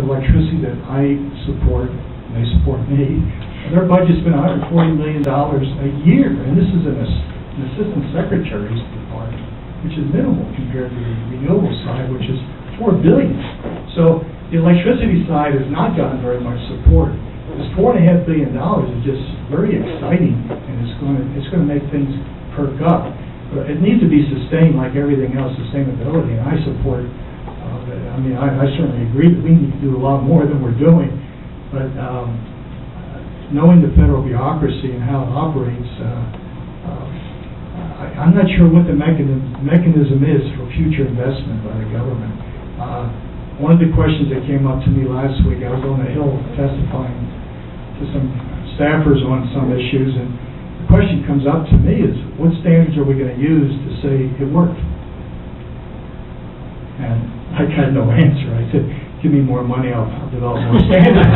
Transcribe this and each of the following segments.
electricity that I support, and they support me, their budget's been $140 million a year, and this is an assistant secretary's department, which is minimal compared to the renewable side, which is $4 billion. So the electricity side has not gotten very much support. This $4.5 billion is just very exciting, and it's going to make things perk up. But it needs to be sustained like everything else, sustainability, and I support that. I mean, I certainly agree that we need to do a lot more than we're doing, but knowing the federal bureaucracy and how it operates, I'm not sure what the mechanism is for future investment by the government. One of the questions that came up to me last week, I was on the Hill testifying to some staffers on some issues, and the question comes up to me is, what standards are we going to use to say it worked? And I got no answer. I said, give me more money, I'll develop more standards.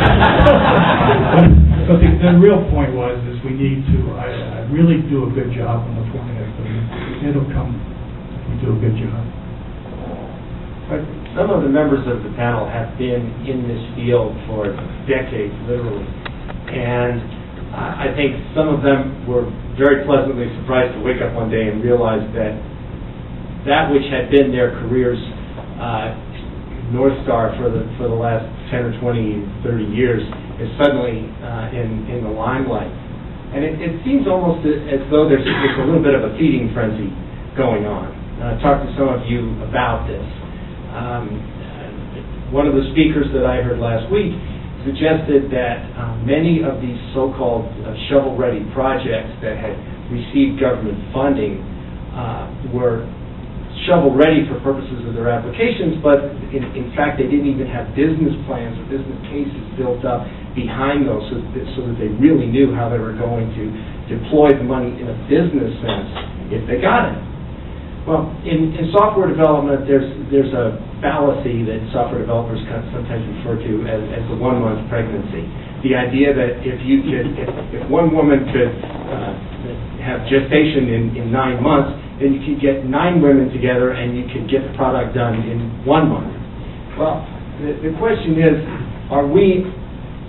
but the real point was is we need to I really do a good job on the $4.5 billion. It'll come if we do a good job. Some of the members of the panel have been in this field for decades, literally, and I think some of them were very pleasantly surprised to wake up one day and realize that which had been their careers North Star for the last 10 or 20, 30 years is suddenly in the limelight. And it seems almost as though there's a little bit of a feeding frenzy going on. I talked to some of you about this. One of the speakers that I heard last week suggested that many of these so-called shovel-ready projects that had received government funding were shovel-ready for purposes of their applications, but in fact they didn't even have business plans or business cases built up behind those so that they really knew how they were going to deploy the money in a business sense if they got it. Well, in software development, there's a fallacy that software developers sometimes refer to as the 1-month pregnancy. The idea that if one woman could have gestation in 9 months, then you could get 9 women together and you could get the product done in 1 month. Well, the question is, are we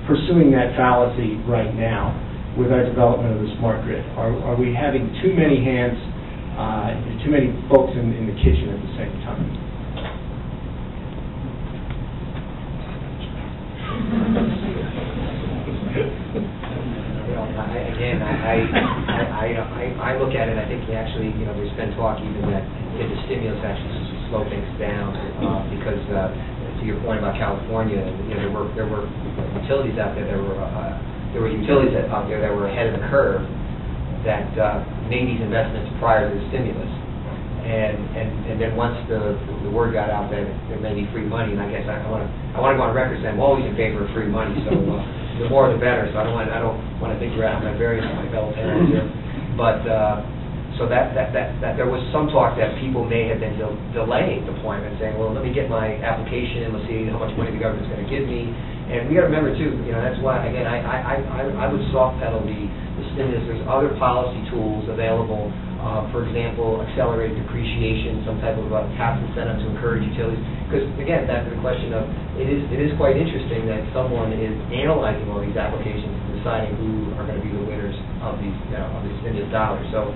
pursuing that fallacy right now with our development of the smart grid? Are we having too many hands, too many folks in the kitchen at the same time? I look at it. I think actually, there's been talk even that the stimulus actually slow things down because, to your point about California, there were utilities out there. There were utilities out there that were ahead of the curve that made these investments prior to the stimulus. And then once the word got out that there may be free money, and I guess I want to go on record saying I'm always in favor of free money. So the more the better. So I don't want to think you're out of my various my fellow panels here. But so that there was some talk that people may have been delaying deployment, saying, well, let me get my application and let's see how much money the government's going to give me. And we got to remember too, that's why again I would soft pedal the stimulus. There's other policy tools available. For example, accelerated depreciation, some type of tax incentive to encourage utilities. Because again, back to the question of it is quite interesting that someone is analyzing all these applications and deciding who are going to be the winners of these stimulus dollars. So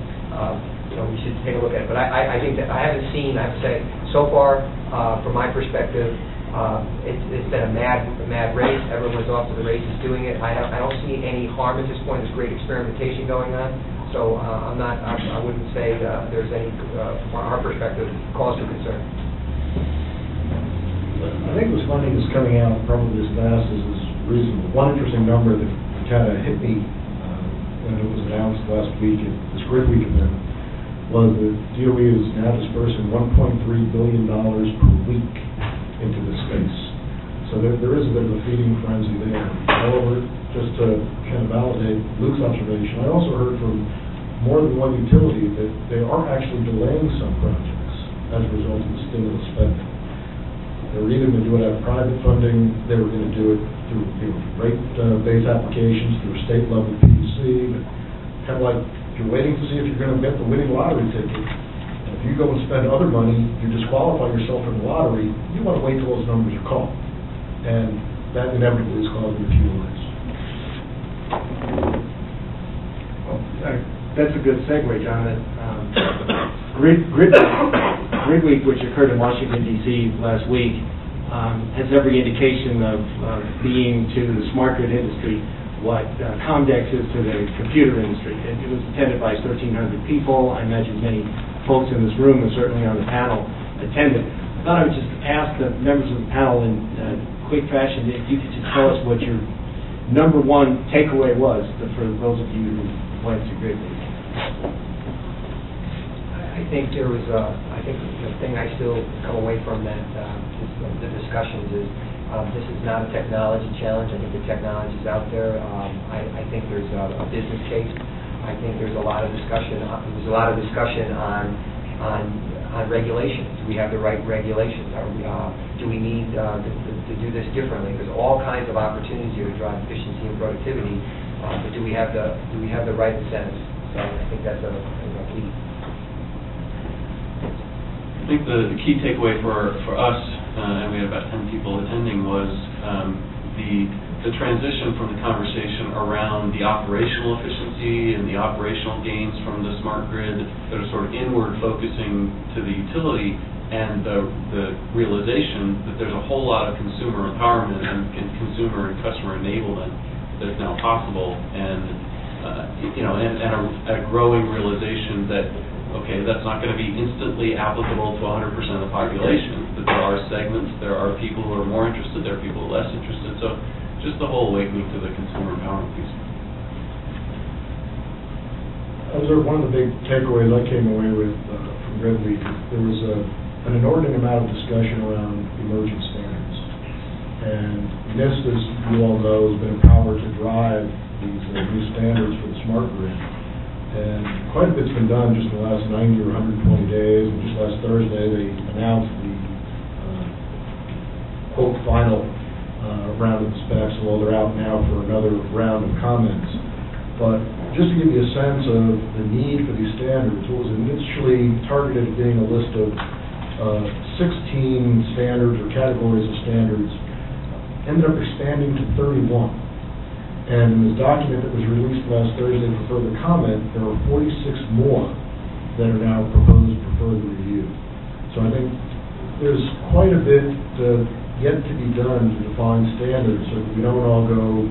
we should take a look at it. But I think that I haven't seen. I have to say, so far, from my perspective, it's been a mad race. Everyone's off to the races doing it. I don't see any harm at this point. There's great experimentation going on. So I wouldn't say there's any, from our perspective, cause for concern. I think this funding is coming out probably as fast as is reasonable. One interesting number that kind of hit me when it was announced last week at this grid week event was that DOE is now dispersing $1.3 billion per week into this space. So there is a bit of a feeding frenzy there. However, just to kind of validate Luke's observation, I also heard from more than one utility that they are actually delaying some projects as a result of the stimulus spending. They were either going to do it out of private funding, they were going to do it through rate-based applications, through state-level PUC, but kind of like you're waiting to see if you're going to get the winning lottery ticket. And if you go and spend other money, you disqualify yourself from the lottery, you want to wait till those numbers are called. and that inevitably is causing a few delays. Well, that's a good segue, John. Grid Week, which occurred in Washington, D.C. last week, has every indication of being to the smart grid industry what Comdex is to the computer industry. It was attended by 1,300 people. I imagine many folks in this room and certainly on the panel attended. I thought I would just ask the members of the panel in quick fashion if you could just tell us what your number one takeaway was for those of you who went to Grid Week. I think there was, I think the thing I still come away from that, the discussions is, this is not a technology challenge. I think the technology is out there. I think there's a business case. I think there's a lot of discussion. There's a lot of discussion on regulations. Do we have the right regulations? Do we need to do this differently? There's all kinds of opportunities here to drive efficiency and productivity, but do we have the right incentives? So I think that's a key. I think the key takeaway for us, and we had about 10 people attending, was the transition from the conversation around the operational efficiency and the operational gains from the smart grid that are sort of inward focusing to the utility, and the realization that there's a whole lot of consumer empowerment and consumer and customer enablement that's now possible, and a growing realization that, okay, that's not going to be instantly applicable to 100% of the population, but there are segments, there are people who are more interested, there are people who are less interested. So just the whole awakening to the consumer empowerment piece. One of the big takeaways I came away with from Grid Week is there was an inordinate amount of discussion around emerging standards. And NIST, as you all know, has been empowered to drive these new standards for the smart grid. And quite a bit's been done just in the last 90 or 120 days. And just last Thursday, they announced the quote final round of the specs. Well, they're out now for another round of comments. But just to give you a sense of the need for these standards, what was initially targeted at being a list of 16 standards or categories of standards ended up expanding to 31. And in this document that was released last Thursday for further comment, there are 46 more that are now proposed for further review. So I think there's quite a bit yet to be done to define standards so that we don't all go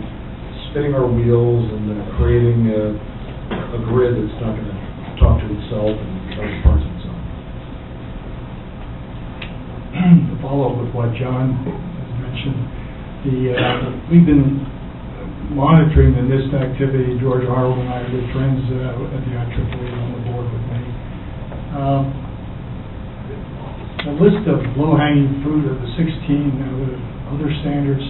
spinning our wheels and creating a grid that's not going to talk to itself and other parts of itself. To follow up with what John mentioned, we've been monitoring the NIST activity. George Arnold and I are good friends at the IEEE on the board with me. The list of low-hanging fruit of the 16 other standards,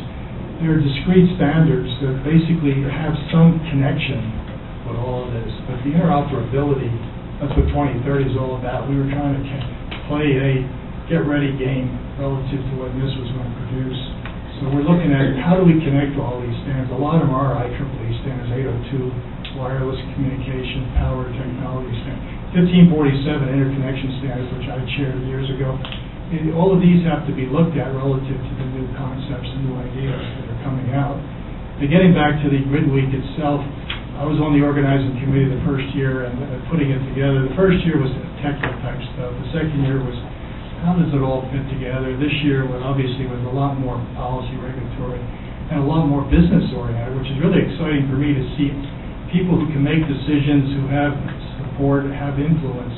they're discrete standards that basically have some connection with all of this. But the interoperability, that's what 2030 is all about. We were trying to play a get-ready game relative to what NIST was going to produce. So we're looking at how do we connect all these standards. A lot of them are IEEE standards, 802, wireless communication, power technology standards, 1547 interconnection standards, which I chaired years ago. And all of these have to be looked at relative to the new concepts and new ideas that are coming out. But getting back to the Grid Week itself, I was on the organizing committee the first year and putting it together. The first year was technical type stuff. The second year was how does it all fit together? This year was obviously a lot more policy, regulatory, and a lot more business oriented, which is really exciting for me to see people who can make decisions, who have support, have influence,